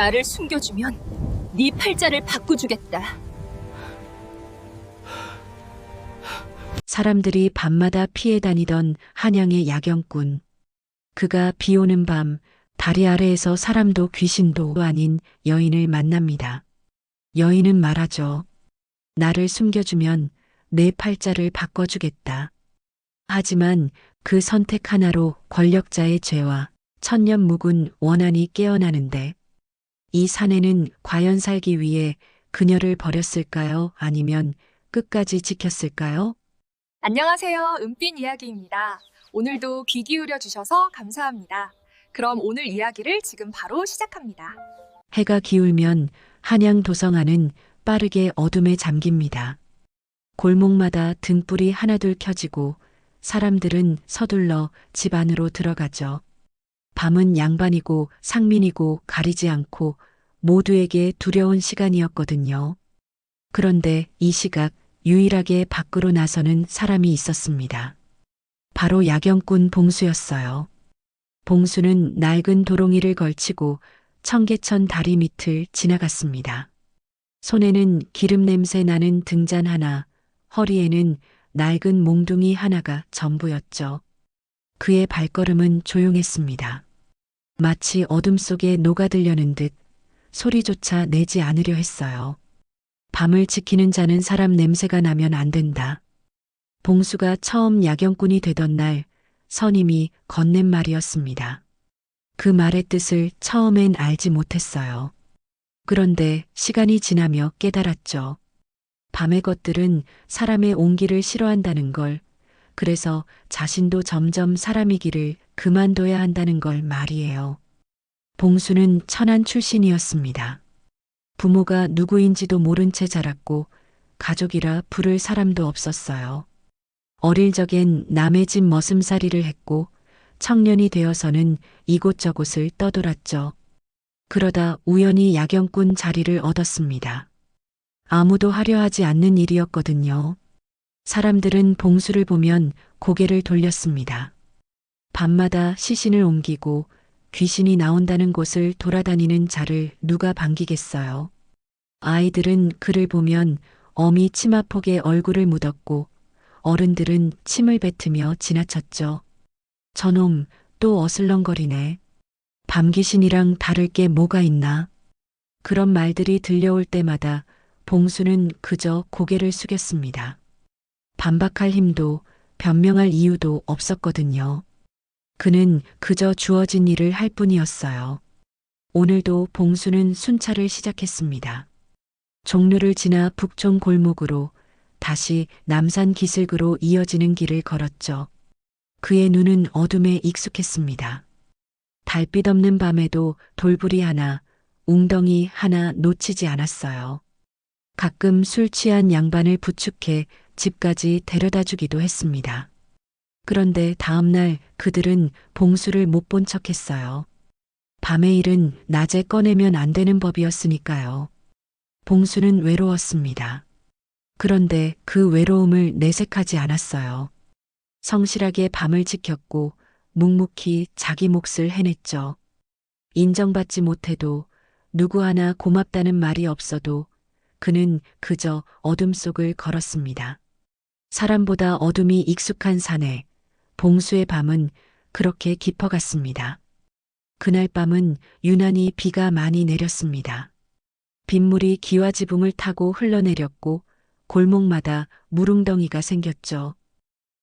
나를 숨겨주면 네 팔자를 바꿔주겠다. 사람들이 밤마다 피해 다니던 한양의 야경꾼. 그가 비 오는 밤 다리 아래에서 사람도 귀신도 아닌 여인을 만납니다. 여인은 말하죠. 나를 숨겨주면 내 팔자를 바꿔주겠다. 하지만 그 선택 하나로 권력자의 죄와 천년 묵은 원한이 깨어나는데 이 사내는 과연 살기 위해 그녀를 버렸을까요? 아니면 끝까지 지켰을까요? 안녕하세요. 은빛 이야기입니다. 오늘도 귀 기울여 주셔서 감사합니다. 그럼 오늘 이야기를 지금 바로 시작합니다. 해가 기울면 한양 도성안은 빠르게 어둠에 잠깁니다. 골목마다 등불이 하나둘 켜지고 사람들은 서둘러 집 안으로 들어가죠. 밤은 양반이고 상민이고 가리지 않고 모두에게 두려운 시간이었거든요. 그런데 이 시각 유일하게 밖으로 나서는 사람이 있었습니다. 바로 야경꾼 봉수였어요. 봉수는 낡은 도롱이를 걸치고 청계천 다리 밑을 지나갔습니다. 손에는 기름 냄새 나는 등잔 하나, 허리에는 낡은 몽둥이 하나가 전부였죠. 그의 발걸음은 조용했습니다. 마치 어둠 속에 녹아들려는 듯 소리조차 내지 않으려 했어요. 밤을 지키는 자는 사람 냄새가 나면 안 된다. 봉수가 처음 야경꾼이 되던 날 선임이 건넨 말이었습니다. 그 말의 뜻을 처음엔 알지 못했어요. 그런데 시간이 지나며 깨달았죠. 밤의 것들은 사람의 온기를 싫어한다는 걸, 그래서 자신도 점점 사람이기를 그만둬야 한다는 걸 말이에요. 봉수는 천안 출신이었습니다. 부모가 누구인지도 모른 채 자랐고 가족이라 부를 사람도 없었어요. 어릴 적엔 남의 집 머슴살이를 했고 청년이 되어서는 이곳저곳을 떠돌았죠. 그러다 우연히 야경꾼 자리를 얻었습니다. 아무도 하려 하지 않는 일이었거든요. 사람들은 봉수를 보면 고개를 돌렸습니다. 밤마다 시신을 옮기고 귀신이 나온다는 곳을 돌아다니는 자를 누가 반기겠어요. 아이들은 그를 보면 어미 치마폭에 얼굴을 묻었고 어른들은 침을 뱉으며 지나쳤죠. 저놈 또 어슬렁거리네. 밤귀신이랑 다를 게 뭐가 있나. 그런 말들이 들려올 때마다 봉수는 그저 고개를 숙였습니다. 반박할 힘도 변명할 이유도 없었거든요. 그는 그저 주어진 일을 할 뿐이었어요. 오늘도 봉수는 순찰을 시작했습니다. 종로를 지나 북촌 골목으로 다시 남산 기슭으로 이어지는 길을 걸었죠. 그의 눈은 어둠에 익숙했습니다. 달빛 없는 밤에도 돌부리 하나, 웅덩이 하나 놓치지 않았어요. 가끔 술 취한 양반을 부축해 집까지 데려다 주기도 했습니다. 그런데 다음 날 그들은 봉수를 못 본 척했어요. 밤의 일은 낮에 꺼내면 안 되는 법이었으니까요. 봉수는 외로웠습니다. 그런데 그 외로움을 내색하지 않았어요. 성실하게 밤을 지켰고 묵묵히 자기 몫을 해냈죠. 인정받지 못해도 누구 하나 고맙다는 말이 없어도 그는 그저 어둠 속을 걸었습니다. 사람보다 어둠이 익숙한 사내, 봉수의 밤은 그렇게 깊어갔습니다. 그날 밤은 유난히 비가 많이 내렸습니다. 빗물이 기와 지붕을 타고 흘러내렸고 골목마다 물웅덩이가 생겼죠.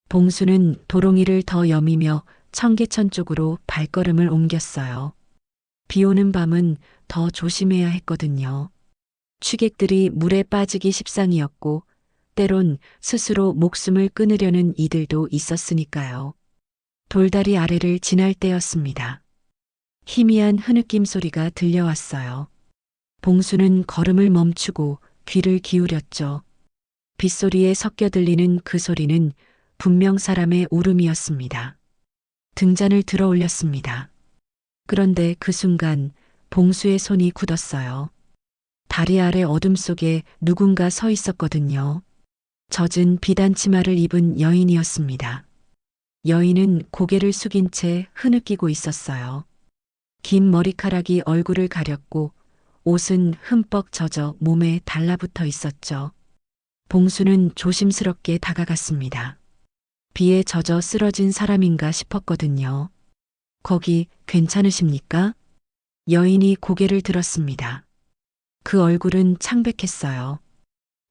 봉수는 도롱이를 더 여미며 청계천 쪽으로 발걸음을 옮겼어요. 비 오는 밤은 더 조심해야 했거든요. 취객들이 물에 빠지기 십상이었고 때론 스스로 목숨을 끊으려는 이들도 있었으니까요. 돌다리 아래를 지날 때였습니다. 희미한 흐느낌 소리가 들려왔어요. 봉수는 걸음을 멈추고 귀를 기울였죠. 빗소리에 섞여 들리는 그 소리는 분명 사람의 울음이었습니다. 등잔을 들어 올렸습니다. 그런데 그 순간 봉수의 손이 굳었어요. 다리 아래 어둠 속에 누군가 서 있었거든요. 젖은 비단 치마를 입은 여인이었습니다. 여인은 고개를 숙인 채 흐느끼고 있었어요. 긴 머리카락이 얼굴을 가렸고 옷은 흠뻑 젖어 몸에 달라붙어 있었죠. 봉수는 조심스럽게 다가갔습니다. 비에 젖어 쓰러진 사람인가 싶었거든요. 거기 괜찮으십니까? 여인이 고개를 들었습니다. 그 얼굴은 창백했어요.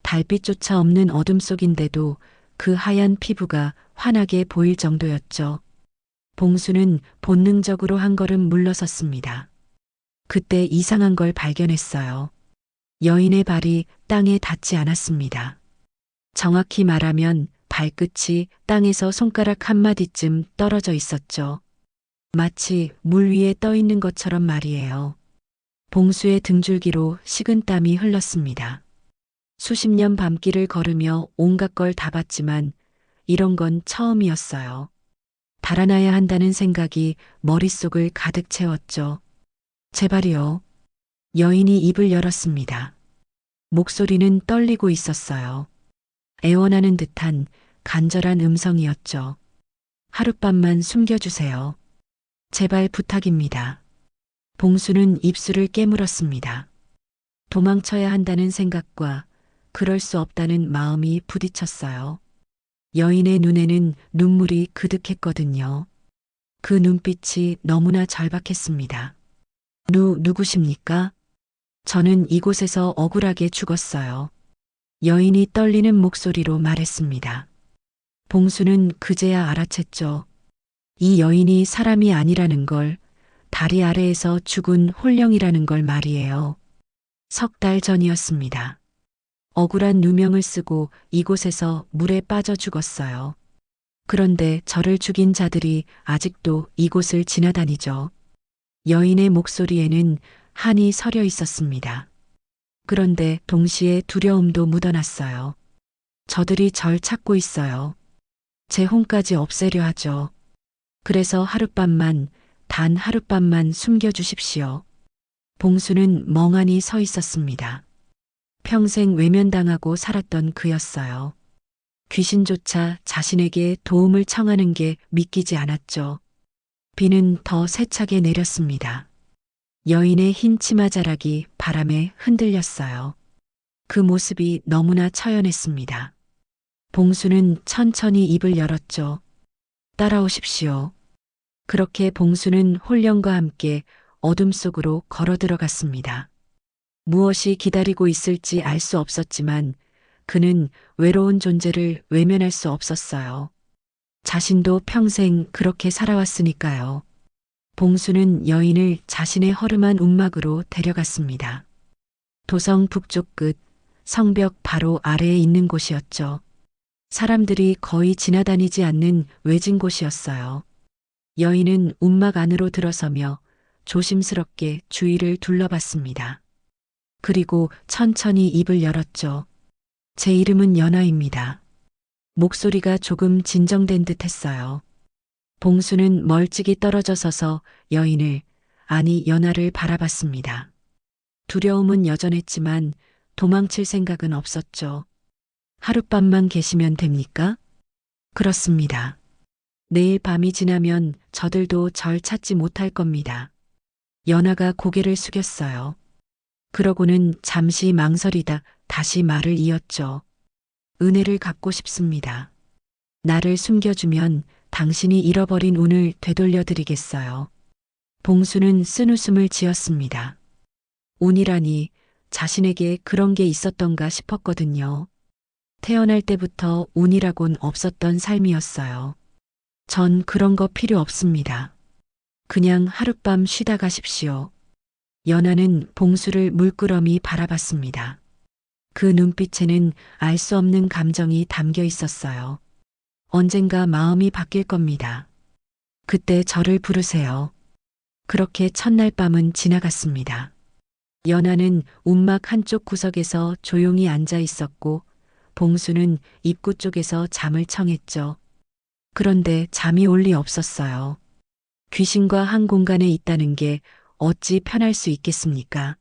달빛조차 없는 어둠 속인데도 그 하얀 피부가 환하게 보일 정도였죠. 봉수는 본능적으로 한 걸음 물러섰습니다. 그때 이상한 걸 발견했어요. 여인의 발이 땅에 닿지 않았습니다. 정확히 말하면 발끝이 땅에서 손가락 한마디쯤 떨어져 있었죠. 마치 물 위에 떠 있는 것처럼 말이에요. 봉수의 등줄기로 식은땀이 흘렀습니다. 수십 년 밤길을 걸으며 온갖 걸 다 봤지만 이런 건 처음이었어요. 달아나야 한다는 생각이 머릿속을 가득 채웠죠. 제발이요. 여인이 입을 열었습니다. 목소리는 떨리고 있었어요. 애원하는 듯한 간절한 음성이었죠. 하룻밤만 숨겨주세요. 제발 부탁입니다. 봉수는 입술을 깨물었습니다. 도망쳐야 한다는 생각과 그럴 수 없다는 마음이 부딪혔어요. 여인의 눈에는 눈물이 그득했거든요. 그 눈빛이 너무나 절박했습니다. 누구십니까? 저는 이곳에서 억울하게 죽었어요. 여인이 떨리는 목소리로 말했습니다. 봉수는 그제야 알아챘죠. 이 여인이 사람이 아니라는 걸, 다리 아래에서 죽은 홀령이라는 걸 말이에요. 석 달 전이었습니다. 억울한 누명을 쓰고 이곳에서 물에 빠져 죽었어요. 그런데 저를 죽인 자들이 아직도 이곳을 지나다니죠. 여인의 목소리에는 한이 서려 있었습니다. 그런데 동시에 두려움도 묻어났어요. 저들이 절 찾고 있어요. 제 혼까지 없애려 하죠. 그래서 하룻밤만, 단 하룻밤만 숨겨주십시오. 봉수는 멍하니 서 있었습니다. 평생 외면당하고 살았던 그였어요. 귀신조차 자신에게 도움을 청하는 게 믿기지 않았죠. 비는 더 세차게 내렸습니다. 여인의 흰 치마자락이 바람에 흔들렸어요. 그 모습이 너무나 처연했습니다. 봉수는 천천히 입을 열었죠. 따라오십시오. 그렇게 봉수는 홀령과 함께 어둠 속으로 걸어 들어갔습니다. 무엇이 기다리고 있을지 알 수 없었지만 그는 외로운 존재를 외면할 수 없었어요. 자신도 평생 그렇게 살아왔으니까요. 봉수는 여인을 자신의 허름한 움막으로 데려갔습니다. 도성 북쪽 끝, 성벽 바로 아래에 있는 곳이었죠. 사람들이 거의 지나다니지 않는 외진 곳이었어요. 여인은 움막 안으로 들어서며 조심스럽게 주위를 둘러봤습니다. 그리고 천천히 입을 열었죠. 제 이름은 연아입니다. 목소리가 조금 진정된 듯 했어요. 봉수는 멀찍이 떨어져 서서 여인을, 아니 연아를 바라봤습니다. 두려움은 여전했지만 도망칠 생각은 없었죠. 하룻밤만 계시면 됩니까? 그렇습니다. 내일 밤이 지나면 저들도 절 찾지 못할 겁니다. 연아가 고개를 숙였어요. 그러고는 잠시 망설이다 다시 말을 이었죠. 은혜를 갚고 싶습니다. 나를 숨겨주면 당신이 잃어버린 운을 되돌려 드리겠어요. 봉수는 쓴웃음을 지었습니다. 운이라니 자신에게 그런 게 있었던가 싶었거든요. 태어날 때부터 운이라곤 없었던 삶이었어요. 전 그런 거 필요 없습니다. 그냥 하룻밤 쉬다 가십시오. 연아는 봉수를 물끄러미 바라봤습니다. 그 눈빛에는 알 수 없는 감정이 담겨 있었어요. 언젠가 마음이 바뀔 겁니다. 그때 저를 부르세요. 그렇게 첫날 밤은 지나갔습니다. 연아는 움막 한쪽 구석에서 조용히 앉아 있었고 봉수는 입구 쪽에서 잠을 청했죠. 그런데 잠이 올 리 없었어요. 귀신과 한 공간에 있다는 게 어찌 편할 수 있겠습니까?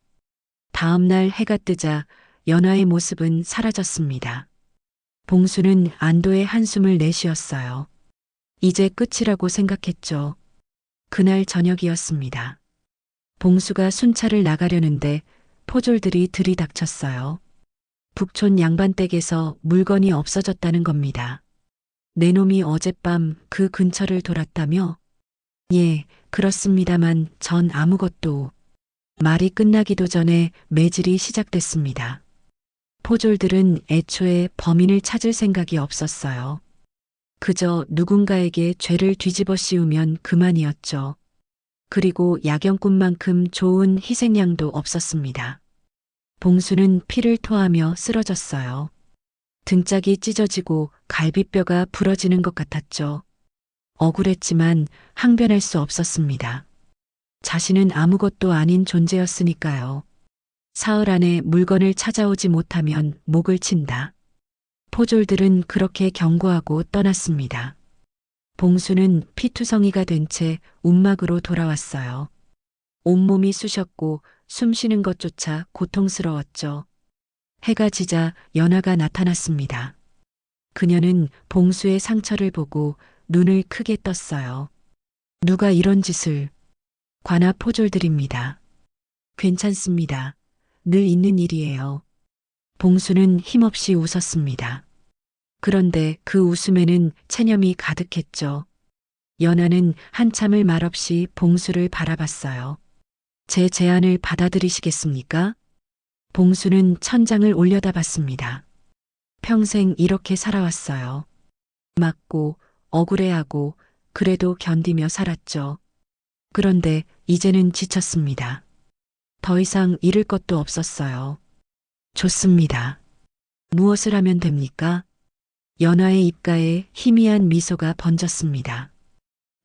다음 날 해가 뜨자 연아의 모습은 사라졌습니다. 봉수는 안도의 한숨을 내쉬었어요. 이제 끝이라고 생각했죠. 그날 저녁이었습니다. 봉수가 순찰을 나가려는데 포졸들이 들이닥쳤어요. 북촌 양반댁에서 물건이 없어졌다는 겁니다. 내 놈이 어젯밤 그 근처를 돌았다며? 예, 그렇습니다만 전 아무것도. 말이 끝나기도 전에 매질이 시작됐습니다. 포졸들은 애초에 범인을 찾을 생각이 없었어요. 그저 누군가에게 죄를 뒤집어 씌우면 그만이었죠. 그리고 야경꾼만큼 좋은 희생양도 없었습니다. 봉수는 피를 토하며 쓰러졌어요. 등짝이 찢어지고 갈비뼈가 부러지는 것 같았죠. 억울했지만 항변할 수 없었습니다. 자신은 아무것도 아닌 존재였으니까요. 사흘 안에 물건을 찾아오지 못하면 목을 친다. 포졸들은 그렇게 경고하고 떠났습니다. 봉수는 피투성이가 된 채 움막으로 돌아왔어요. 온몸이 쑤셨고 숨 쉬는 것조차 고통스러웠죠. 해가 지자 연하가 나타났습니다. 그녀는 봉수의 상처를 보고 눈을 크게 떴어요. 누가 이런 짓을? 관아 포졸들입니다. 괜찮습니다. 늘 있는 일이에요. 봉수는 힘없이 웃었습니다. 그런데 그 웃음에는 체념이 가득했죠. 연하는 한참을 말없이 봉수를 바라봤어요. 제 제안을 받아들이시겠습니까? 봉수는 천장을 올려다봤습니다. 평생 이렇게 살아왔어요. 맞고 억울해하고 그래도 견디며 살았죠. 그런데 이제는 지쳤습니다. 더 이상 잃을 것도 없었어요. 좋습니다. 무엇을 하면 됩니까? 연하의 입가에 희미한 미소가 번졌습니다.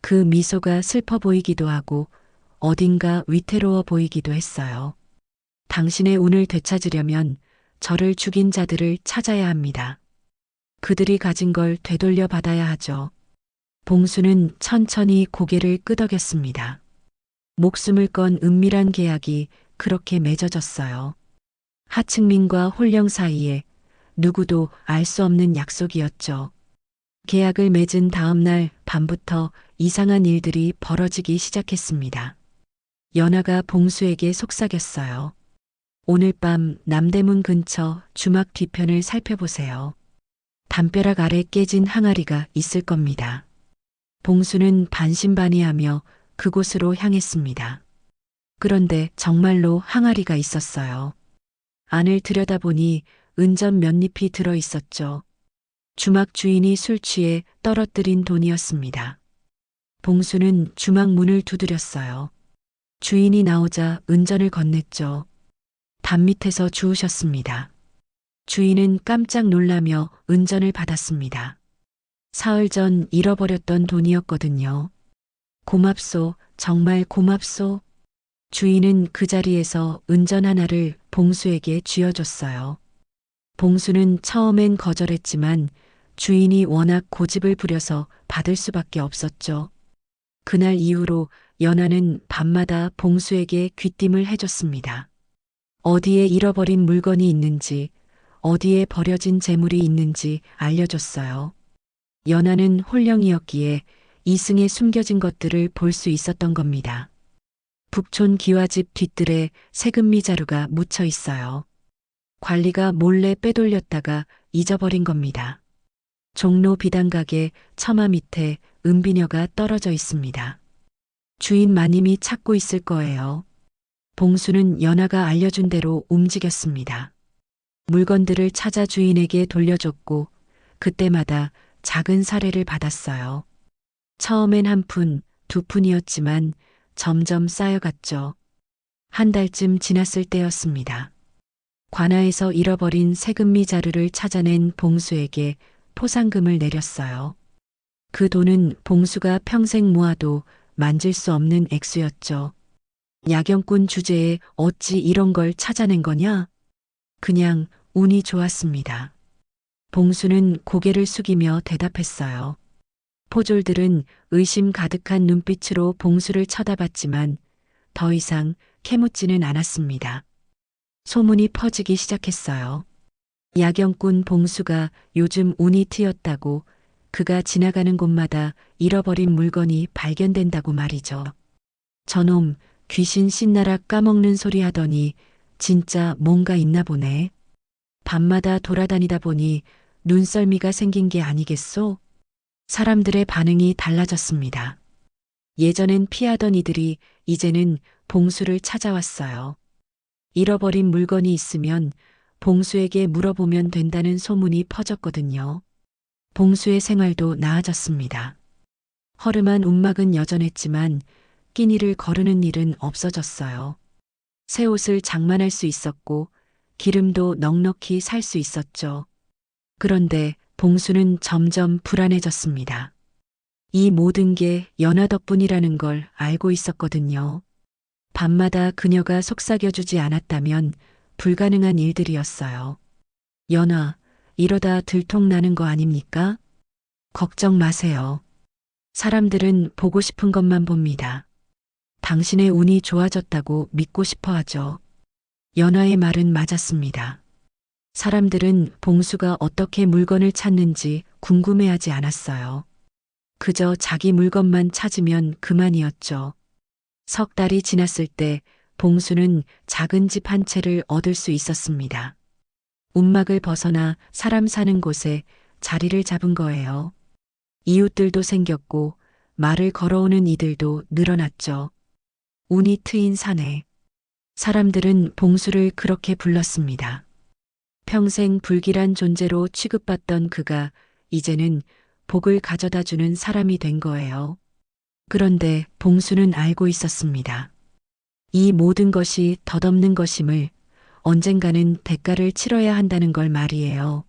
그 미소가 슬퍼 보이기도 하고 어딘가 위태로워 보이기도 했어요. 당신의 운을 되찾으려면 저를 죽인 자들을 찾아야 합니다. 그들이 가진 걸 되돌려 받아야 하죠. 봉수는 천천히 고개를 끄덕였습니다. 목숨을 건 은밀한 계약이 그렇게 맺어졌어요. 하층민과 홀령 사이에 누구도 알 수 없는 약속이었죠. 계약을 맺은 다음 날 밤부터 이상한 일들이 벌어지기 시작했습니다. 연하가 봉수에게 속삭였어요. 오늘 밤 남대문 근처 주막 뒤편을 살펴보세요. 담벼락 아래 깨진 항아리가 있을 겁니다. 봉수는 반신반의하며 그곳으로 향했습니다. 그런데 정말로 항아리가 있었어요. 안을 들여다보니 은전 몇 잎이 들어 있었죠. 주막 주인이 술 취해 떨어뜨린 돈이었습니다. 봉수는 주막 문을 두드렸어요. 주인이 나오자 은전을 건넸죠. 담 밑에서 주우셨습니다. 주인은 깜짝 놀라며 은전을 받았습니다. 사흘 전 잃어버렸던 돈이었거든요. 고맙소, 정말 고맙소. 주인은 그 자리에서 은전 하나를 봉수에게 쥐어줬어요. 봉수는 처음엔 거절했지만 주인이 워낙 고집을 부려서 받을 수밖에 없었죠. 그날 이후로 연하는 밤마다 봉수에게 귀띔을 해줬습니다. 어디에 잃어버린 물건이 있는지, 어디에 버려진 재물이 있는지 알려줬어요. 연하는 홀령이었기에 이승에 숨겨진 것들을 볼 수 있었던 겁니다. 북촌 기와집 뒷뜰에 세금미 자루가 묻혀 있어요. 관리가 몰래 빼돌렸다가 잊어버린 겁니다. 종로 비단가게 처마 밑에 은비녀가 떨어져 있습니다. 주인 마님이 찾고 있을 거예요. 봉수는 연하가 알려준 대로 움직였습니다. 물건들을 찾아 주인에게 돌려줬고 그때마다 작은 사례를 받았어요. 처음엔 한 푼, 두 푼이었지만 점점 쌓여갔죠. 한 달쯤 지났을 때였습니다. 관아에서 잃어버린 세금미 자루를 찾아낸 봉수에게 포상금을 내렸어요. 그 돈은 봉수가 평생 모아도 만질 수 없는 액수였죠. 야경꾼 주제에 어찌 이런 걸 찾아낸 거냐? 그냥 운이 좋았습니다. 봉수는 고개를 숙이며 대답했어요. 포졸들은 의심 가득한 눈빛으로 봉수를 쳐다봤지만 더 이상 캐묻지는 않았습니다. 소문이 퍼지기 시작했어요. 야경꾼 봉수가 요즘 운이 트였다고, 그가 지나가는 곳마다 잃어버린 물건이 발견된다고 말이죠. 저놈 귀신 신나락 까먹는 소리 하더니 진짜 뭔가 있나 보네. 밤마다 돌아다니다 보니 눈썰미가 생긴 게 아니겠소? 사람들의 반응이 달라졌습니다. 예전엔 피하던 이들이 이제는 봉수를 찾아왔어요. 잃어버린 물건이 있으면 봉수에게 물어보면 된다는 소문이 퍼졌거든요. 봉수의 생활도 나아졌습니다. 허름한 움막은 여전했지만 끼니를 거르는 일은 없어졌어요. 새 옷을 장만할 수 있었고 기름도 넉넉히 살 수 있었죠. 그런데 봉수는 점점 불안해졌습니다. 이 모든 게 연화 덕분이라는 걸 알고 있었거든요. 밤마다 그녀가 속삭여주지 않았다면 불가능한 일들이었어요. 연화, 이러다 들통나는 거 아닙니까? 걱정 마세요. 사람들은 보고 싶은 것만 봅니다. 당신의 운이 좋아졌다고 믿고 싶어 하죠. 연화의 말은 맞았습니다. 사람들은 봉수가 어떻게 물건을 찾는지 궁금해하지 않았어요. 그저 자기 물건만 찾으면 그만이었죠. 석 달이 지났을 때 봉수는 작은 집 한 채를 얻을 수 있었습니다. 움막을 벗어나 사람 사는 곳에 자리를 잡은 거예요. 이웃들도 생겼고 말을 걸어오는 이들도 늘어났죠. 운이 트인 사내. 사람들은 봉수를 그렇게 불렀습니다. 평생 불길한 존재로 취급받던 그가 이제는 복을 가져다 주는 사람이 된 거예요. 그런데 봉수는 알고 있었습니다. 이 모든 것이 덧없는 것임을, 언젠가는 대가를 치러야 한다는 걸 말이에요.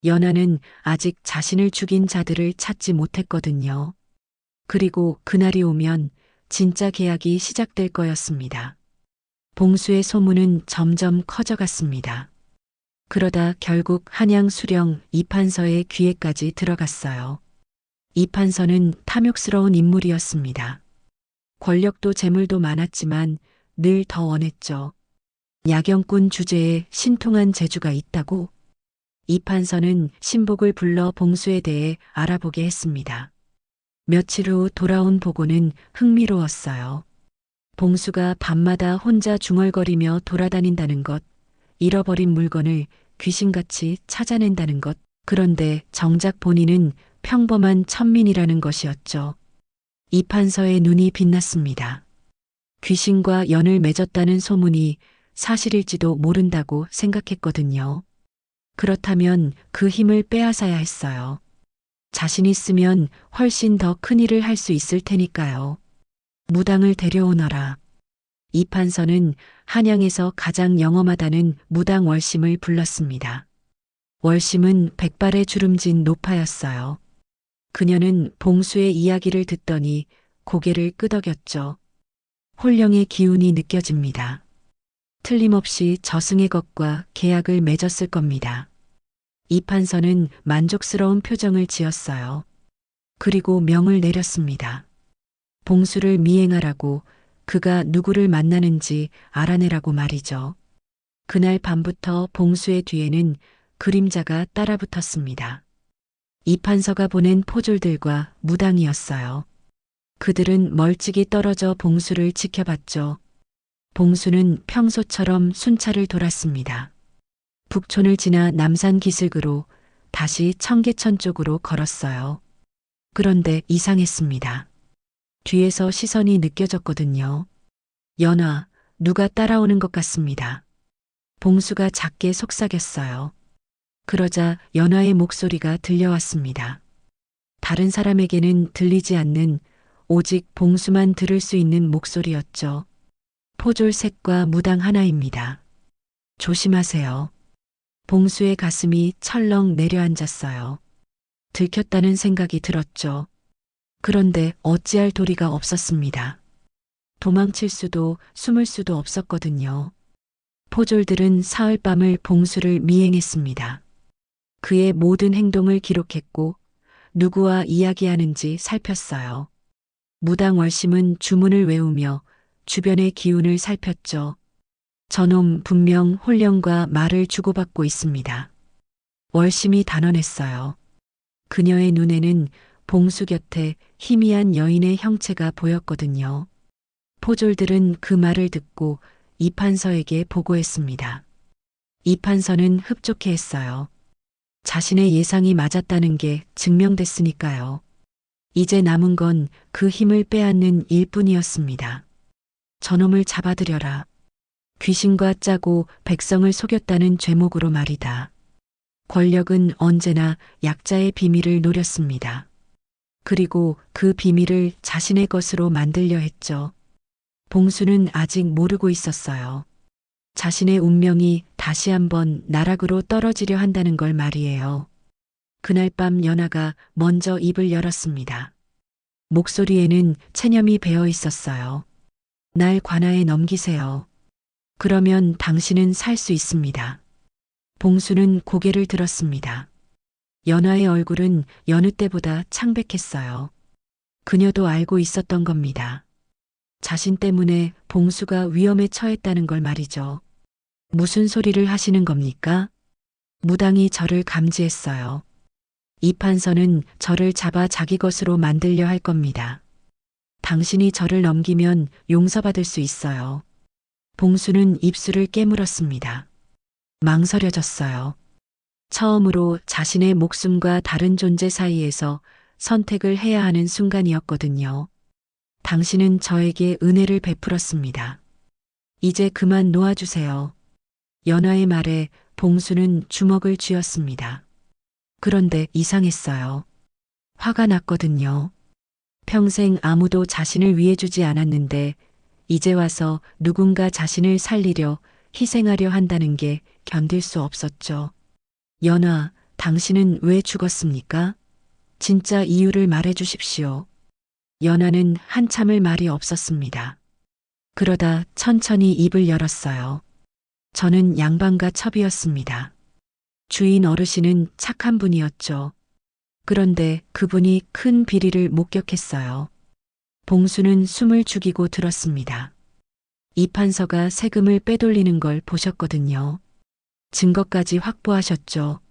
연하는 아직 자신을 죽인 자들을 찾지 못했거든요. 그리고 그날이 오면 진짜 계약이 시작될 거였습니다. 봉수의 소문은 점점 커져갔습니다. 그러다 결국 한양 수령 이판서의 귀에까지 들어갔어요. 이판서는 탐욕스러운 인물이었습니다. 권력도 재물도 많았지만 늘 더 원했죠. 야경꾼 주제에 신통한 재주가 있다고? 이판서는 신복을 불러 봉수에 대해 알아보게 했습니다. 며칠 후 돌아온 보고는 흥미로웠어요. 봉수가 밤마다 혼자 중얼거리며 돌아다닌다는 것, 잃어버린 물건을 귀신같이 찾아낸다는 것, 그런데 정작 본인은 평범한 천민이라는 것이었죠. 이판서의 눈이 빛났습니다. 귀신과 연을 맺었다는 소문이 사실일지도 모른다고 생각했거든요. 그렇다면 그 힘을 빼앗아야 했어요. 자신 있으면 훨씬 더 큰 일을 할 수 있을 테니까요. 무당을 데려오너라. 이판서는 한양에서 가장 영험하다는 무당 월심을 불렀습니다. 월심은 백발의 주름진 노파였어요. 그녀는 봉수의 이야기를 듣더니 고개를 끄덕였죠. 홀령의 기운이 느껴집니다. 틀림없이 저승의 것과 계약을 맺었을 겁니다. 이판서는 만족스러운 표정을 지었어요. 그리고 명을 내렸습니다. 봉수를 미행하라고, 그가 누구를 만나는지 알아내라고 말이죠. 그날 밤부터 봉수의 뒤에는 그림자가 따라붙었습니다. 이판서가 보낸 포졸들과 무당이었어요. 그들은 멀찍이 떨어져 봉수를 지켜봤죠. 봉수는 평소처럼 순찰을 돌았습니다. 북촌을 지나 남산 기슭으로 다시 청계천 쪽으로 걸었어요. 그런데 이상했습니다. 뒤에서 시선이 느껴졌거든요. 연화, 누가 따라오는 것 같습니다. 봉수가 작게 속삭였어요. 그러자 연화의 목소리가 들려왔습니다. 다른 사람에게는 들리지 않는, 오직 봉수만 들을 수 있는 목소리였죠. 포졸 셋과 무당 하나입니다. 조심하세요. 봉수의 가슴이 철렁 내려앉았어요. 들켰다는 생각이 들었죠. 그런데 어찌할 도리가 없었습니다. 도망칠 수도 숨을 수도 없었거든요. 포졸들은 사흘밤을 봉수를 미행했습니다. 그의 모든 행동을 기록했고 누구와 이야기하는지 살폈어요. 무당 월심은 주문을 외우며 주변의 기운을 살폈죠. 저놈 분명 홀령과 말을 주고받고 있습니다. 월심이 단언했어요. 그녀의 눈에는 봉수 곁에 희미한 여인의 형체가 보였거든요. 포졸들은 그 말을 듣고 이 판서에게 보고했습니다. 이 판서는 흡족해했어요. 자신의 예상이 맞았다는 게 증명됐으니까요. 이제 남은 건 그 힘을 빼앗는 일뿐이었습니다. 저놈을 잡아들여라. 귀신과 짜고 백성을 속였다는 죄목으로 말이다. 권력은 언제나 약자의 비밀을 노렸습니다. 그리고 그 비밀을 자신의 것으로 만들려 했죠. 봉수는 아직 모르고 있었어요. 자신의 운명이 다시 한번 나락으로 떨어지려 한다는 걸 말이에요. 그날 밤 연하가 먼저 입을 열었습니다. 목소리에는 체념이 배어 있었어요. 날 관아에 넘기세요. 그러면 당신은 살 수 있습니다. 봉수는 고개를 들었습니다. 연하의 얼굴은 여느 때보다 창백했어요. 그녀도 알고 있었던 겁니다. 자신 때문에 봉수가 위험에 처했다는 걸 말이죠. 무슨 소리를 하시는 겁니까? 무당이 저를 감지했어요. 이 판서는 저를 잡아 자기 것으로 만들려 할 겁니다. 당신이 저를 넘기면 용서받을 수 있어요. 봉수는 입술을 깨물었습니다. 망설여졌어요. 처음으로 자신의 목숨과 다른 존재 사이에서 선택을 해야 하는 순간이었거든요. 당신은 저에게 은혜를 베풀었습니다. 이제 그만 놓아주세요. 연하의 말에 봉수는 주먹을 쥐었습니다. 그런데 이상했어요. 화가 났거든요. 평생 아무도 자신을 위해주지 않았는데 이제 와서 누군가 자신을 살리려 희생하려 한다는 게 견딜 수 없었죠. 연하, 당신은 왜 죽었습니까? 진짜 이유를 말해 주십시오. 연하는 한참을 말이 없었습니다. 그러다 천천히 입을 열었어요. 저는 양반과 첩이었습니다. 주인 어르신은 착한 분이었죠. 그런데 그분이 큰 비리를 목격했어요. 봉수는 숨을 죽이고 들었습니다. 이 판서가 세금을 빼돌리는 걸 보셨거든요. 증거까지 확보하셨죠.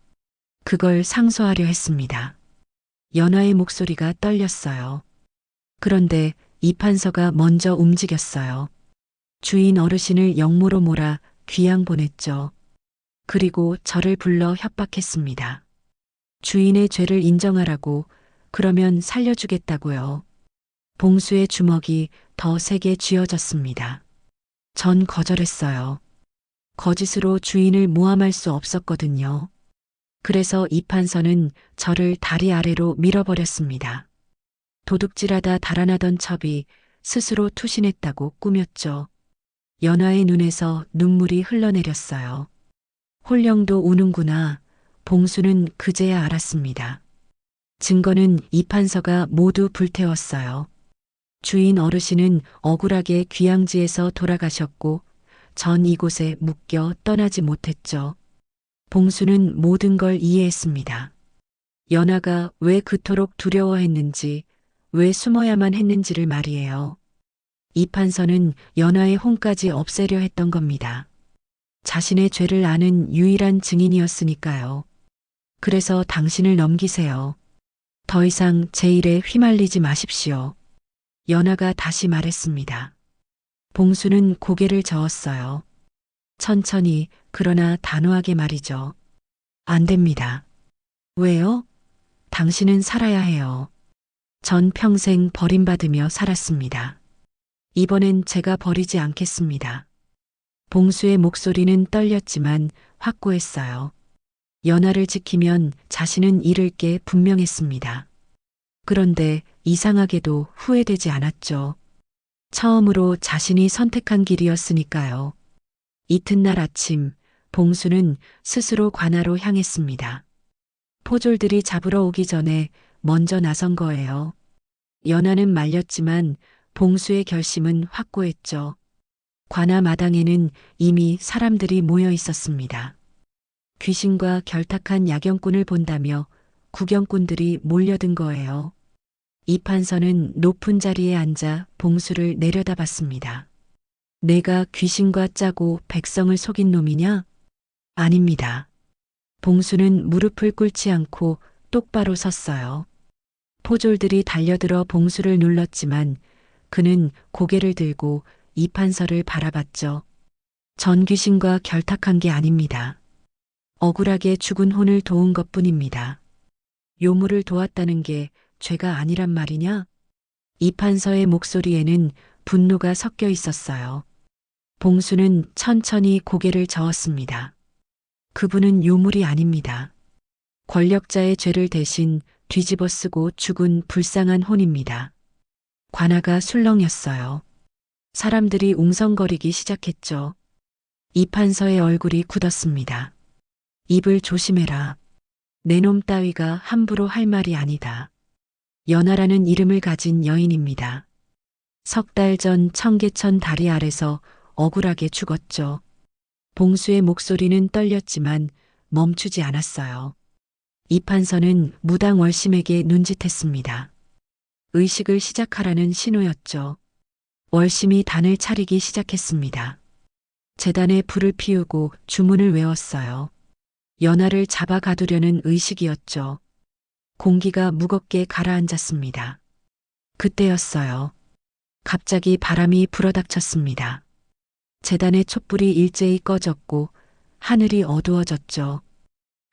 그걸 상소하려 했습니다. 연하의 목소리가 떨렸어요. 그런데 이 판서가 먼저 움직였어요. 주인 어르신을 영모로 몰아 귀양 보냈죠. 그리고 저를 불러 협박했습니다. 주인의 죄를 인정하라고, 그러면 살려주겠다고요. 봉수의 주먹이 더 세게 쥐어졌습니다. 전 거절했어요. 거짓으로 주인을 모함할 수 없었거든요. 그래서 이 판서는 저를 다리 아래로 밀어버렸습니다. 도둑질하다 달아나던 첩이 스스로 투신했다고 꾸몄죠. 연하의 눈에서 눈물이 흘러내렸어요. 홀령도 우는구나. 봉수는 그제야 알았습니다. 증거는 이 판서가 모두 불태웠어요. 주인 어르신은 억울하게 귀양지에서 돌아가셨고 전 이곳에 묶여 떠나지 못했죠. 봉수는 모든 걸 이해했습니다. 연하가 왜 그토록 두려워했는지, 왜 숨어야만 했는지를 말이에요. 이 판서는 연하의 혼까지 없애려 했던 겁니다. 자신의 죄를 아는 유일한 증인이었으니까요. 그래서 당신을 넘기세요. 더 이상 제 일에 휘말리지 마십시오. 연하가 다시 말했습니다. 봉수는 고개를 저었어요. 천천히 그러나 단호하게 말이죠. 안 됩니다. 왜요? 당신은 살아야 해요. 전 평생 버림받으며 살았습니다. 이번엔 제가 버리지 않겠습니다. 봉수의 목소리는 떨렸지만 확고했어요. 연하를 지키면 자신은 잃을 게 분명했습니다. 그런데 이상하게도 후회되지 않았죠. 처음으로 자신이 선택한 길이었으니까요. 이튿날 아침, 봉수는 스스로 관아로 향했습니다. 포졸들이 잡으러 오기 전에 먼저 나선 거예요. 연하는 말렸지만 봉수의 결심은 확고했죠. 관아 마당에는 이미 사람들이 모여 있었습니다. 귀신과 결탁한 야경꾼을 본다며 구경꾼들이 몰려든 거예요. 이 판서는 높은 자리에 앉아 봉수를 내려다봤습니다. 내가 귀신과 짜고 백성을 속인 놈이냐? 아닙니다. 봉수는 무릎을 꿇지 않고 똑바로 섰어요. 포졸들이 달려들어 봉수를 눌렀지만 그는 고개를 들고 이 판서를 바라봤죠. 전 귀신과 결탁한 게 아닙니다. 억울하게 죽은 혼을 도운 것뿐입니다. 요물을 도왔다는 게 죄가 아니란 말이냐? 이판서의 목소리에는 분노가 섞여 있었어요. 봉수는 천천히 고개를 저었습니다. 그분은 요물이 아닙니다. 권력자의 죄를 대신 뒤집어 쓰고 죽은 불쌍한 혼입니다. 관아가 술렁였어요. 사람들이 웅성거리기 시작했죠. 이판서의 얼굴이 굳었습니다. 입을 조심해라. 내 놈 따위가 함부로 할 말이 아니다. 연하라는 이름을 가진 여인입니다. 석 달 전 청계천 다리 아래서 억울하게 죽었죠. 봉수의 목소리는 떨렸지만 멈추지 않았어요. 이판서는 무당 월심에게 눈짓했습니다. 의식을 시작하라는 신호였죠. 월심이 단을 차리기 시작했습니다. 제단에 불을 피우고 주문을 외웠어요. 연하를 잡아 가두려는 의식이었죠. 공기가 무겁게 가라앉았습니다. 그때였어요. 갑자기 바람이 불어닥쳤습니다. 제단의 촛불이 일제히 꺼졌고 하늘이 어두워졌죠.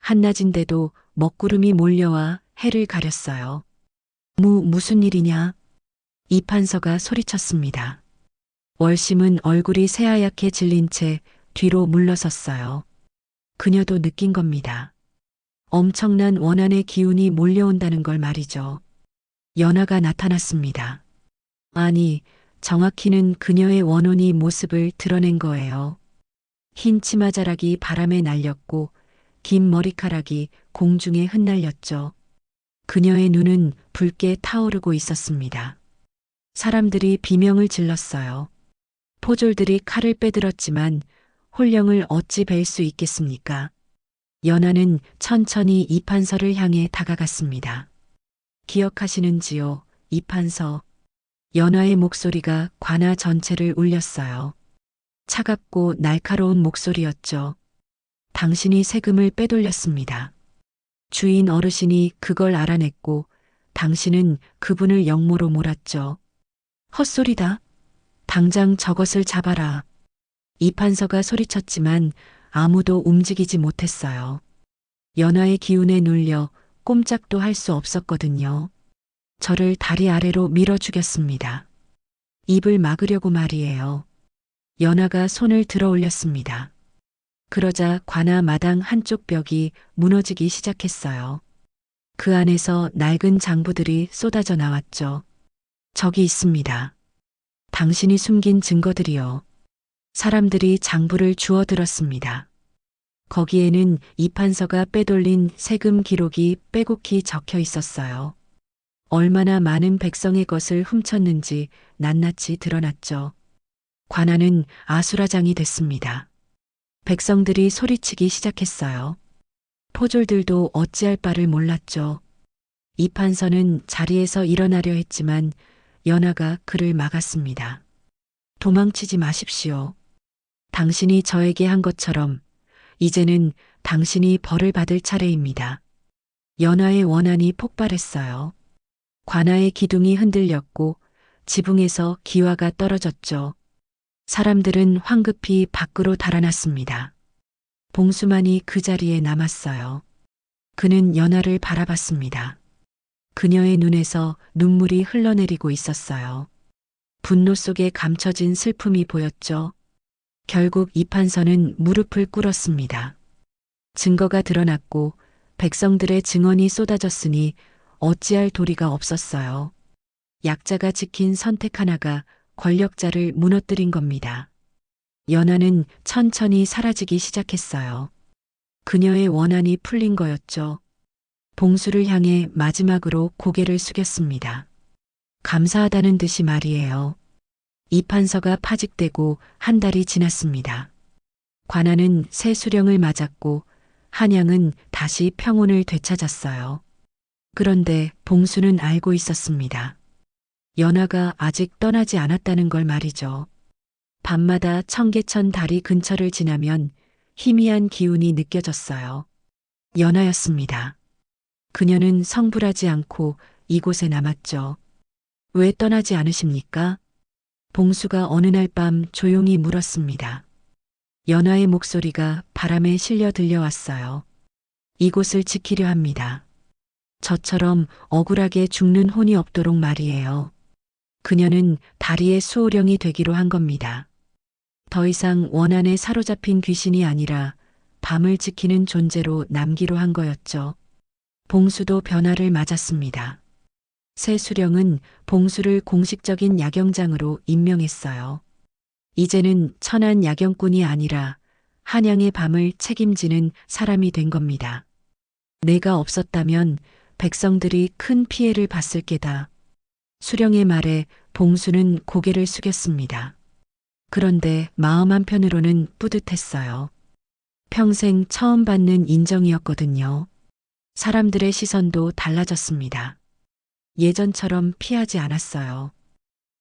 한낮인데도 먹구름이 몰려와 해를 가렸어요. 무슨 일이냐? 이판서가 소리쳤습니다. 월심은 얼굴이 새하얗게 질린 채 뒤로 물러섰어요. 그녀도 느낀 겁니다. 엄청난 원한의 기운이 몰려온다는 걸 말이죠. 연하가 나타났습니다. 아니, 정확히는 그녀의 원혼이 모습을 드러낸 거예요. 흰 치마자락이 바람에 날렸고 긴 머리카락이 공중에 흩날렸죠. 그녀의 눈은 붉게 타오르고 있었습니다. 사람들이 비명을 질렀어요. 포졸들이 칼을 빼들었지만 홀령을 어찌 뵐 수 있겠습니까? 연하는 천천히 이판서를 향해 다가갔습니다. 기억하시는지요, 이판서? 연하의 목소리가 관아 전체를 울렸어요. 차갑고 날카로운 목소리였죠. 당신이 세금을 빼돌렸습니다. 주인 어르신이 그걸 알아냈고 당신은 그분을 역모로 몰았죠. 헛소리다. 당장 저것을 잡아라. 이판서가 소리쳤지만 아무도 움직이지 못했어요. 연하의 기운에 눌려 꼼짝도 할 수 없었거든요. 저를 다리 아래로 밀어 죽였습니다. 입을 막으려고 말이에요. 연하가 손을 들어 올렸습니다. 그러자 관아 마당 한쪽 벽이 무너지기 시작했어요. 그 안에서 낡은 장부들이 쏟아져 나왔죠. 저기 있습니다. 당신이 숨긴 증거들이요. 사람들이 장부를 주워들었습니다. 거기에는 이판서가 빼돌린 세금 기록이 빼곡히 적혀 있었어요. 얼마나 많은 백성의 것을 훔쳤는지 낱낱이 드러났죠. 관아는 아수라장이 됐습니다. 백성들이 소리치기 시작했어요. 포졸들도 어찌할 바를 몰랐죠. 이판서는 자리에서 일어나려 했지만 연하가 그를 막았습니다. 도망치지 마십시오. 당신이 저에게 한 것처럼 이제는 당신이 벌을 받을 차례입니다. 연하의 원한이 폭발했어요. 관아의 기둥이 흔들렸고 지붕에서 기와가 떨어졌죠. 사람들은 황급히 밖으로 달아났습니다. 봉수만이 그 자리에 남았어요. 그는 연하를 바라봤습니다. 그녀의 눈에서 눈물이 흘러내리고 있었어요. 분노 속에 감춰진 슬픔이 보였죠. 결국 이판서는 무릎을 꿇었습니다. 증거가 드러났고 백성들의 증언이 쏟아졌으니 어찌할 도리가 없었어요. 약자가 지킨 선택 하나가 권력자를 무너뜨린 겁니다. 연하는 천천히 사라지기 시작했어요. 그녀의 원한이 풀린 거였죠. 봉수를 향해 마지막으로 고개를 숙였습니다. 감사하다는 듯이 말이에요. 이판서가 파직되고 한 달이 지났습니다. 관아는 새 수령을 맞았고 한양은 다시 평온을 되찾았어요. 그런데 봉수는 알고 있었습니다. 연하가 아직 떠나지 않았다는 걸 말이죠. 밤마다 청계천 다리 근처를 지나면 희미한 기운이 느껴졌어요. 연하였습니다. 그녀는 성불하지 않고 이곳에 남았죠. 왜 떠나지 않으십니까? 봉수가 어느 날 밤 조용히 물었습니다. 연하의 목소리가 바람에 실려 들려왔어요. 이곳을 지키려 합니다. 저처럼 억울하게 죽는 혼이 없도록 말이에요. 그녀는 다리의 수호령이 되기로 한 겁니다. 더 이상 원한에 사로잡힌 귀신이 아니라 밤을 지키는 존재로 남기로 한 거였죠. 봉수도 변화를 맞았습니다. 새 수령은 봉수를 공식적인 야경장으로 임명했어요. 이제는 천한 야경꾼이 아니라 한양의 밤을 책임지는 사람이 된 겁니다. 내가 없었다면 백성들이 큰 피해를 봤을 게다. 수령의 말에 봉수는 고개를 숙였습니다. 그런데 마음 한편으로는 뿌듯했어요. 평생 처음 받는 인정이었거든요. 사람들의 시선도 달라졌습니다. 예전처럼 피하지 않았어요.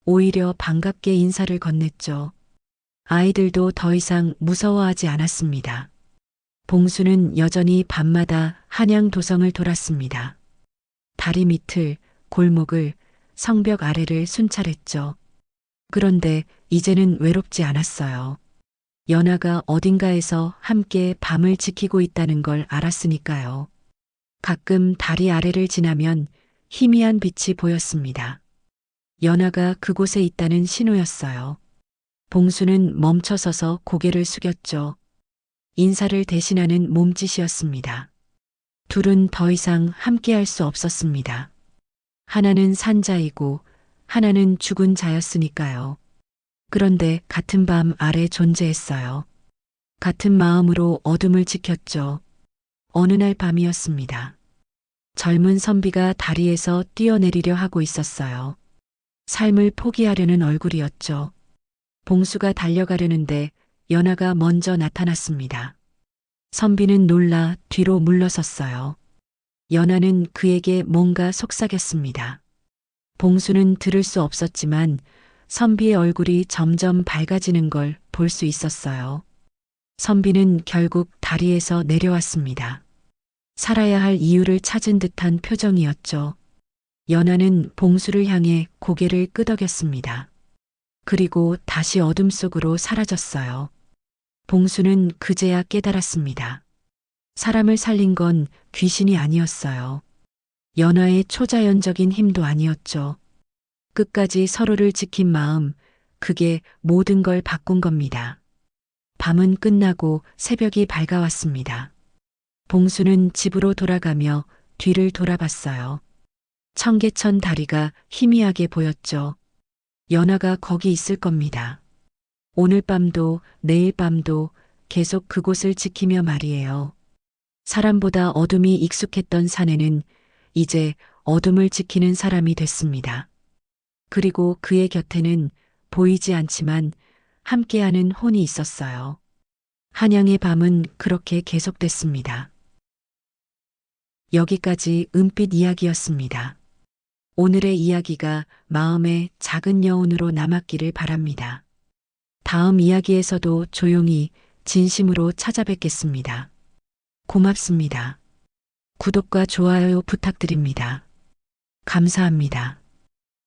오히려 반갑게 인사를 건넸죠. 아이들도 더 이상 무서워하지 않았습니다. 봉수는 여전히 밤마다 한양 도성을 돌았습니다. 다리 밑을, 골목을, 성벽 아래를 순찰했죠. 그런데 이제는 외롭지 않았어요. 연하가 어딘가에서 함께 밤을 지키고 있다는 걸 알았으니까요. 가끔 다리 아래를 지나면 희미한 빛이 보였습니다. 연하가 그곳에 있다는 신호였어요. 봉수는 멈춰서서 고개를 숙였죠. 인사를 대신하는 몸짓이었습니다. 둘은 더 이상 함께할 수 없었습니다. 하나는 산자이고 하나는 죽은 자였으니까요. 그런데 같은 밤 아래 존재했어요. 같은 마음으로 어둠을 지켰죠. 어느 날 밤이었습니다. 젊은 선비가 다리에서 뛰어내리려 하고 있었어요. 삶을 포기하려는 얼굴이었죠. 봉수가 달려가려는데 연하가 먼저 나타났습니다. 선비는 놀라 뒤로 물러섰어요. 연하는 그에게 뭔가 속삭였습니다. 봉수는 들을 수 없었지만 선비의 얼굴이 점점 밝아지는 걸 볼 수 있었어요. 선비는 결국 다리에서 내려왔습니다. 살아야 할 이유를 찾은 듯한 표정이었죠. 연하는 봉수를 향해 고개를 끄덕였습니다. 그리고 다시 어둠 속으로 사라졌어요. 봉수는 그제야 깨달았습니다. 사람을 살린 건 귀신이 아니었어요. 연하의 초자연적인 힘도 아니었죠. 끝까지 서로를 지킨 마음, 그게 모든 걸 바꾼 겁니다. 밤은 끝나고 새벽이 밝아왔습니다. 봉수는 집으로 돌아가며 뒤를 돌아봤어요. 청계천 다리가 희미하게 보였죠. 연하가 거기 있을 겁니다. 오늘 밤도 내일 밤도 계속 그곳을 지키며 말이에요. 사람보다 어둠이 익숙했던 사내는 이제 어둠을 지키는 사람이 됐습니다. 그리고 그의 곁에는 보이지 않지만 함께하는 혼이 있었어요. 한양의 밤은 그렇게 계속됐습니다. 여기까지 은빛 이야기였습니다. 오늘의 이야기가 마음의 작은 여운으로 남았기를 바랍니다. 다음 이야기에서도 조용히 진심으로 찾아뵙겠습니다. 고맙습니다. 구독과 좋아요 부탁드립니다. 감사합니다.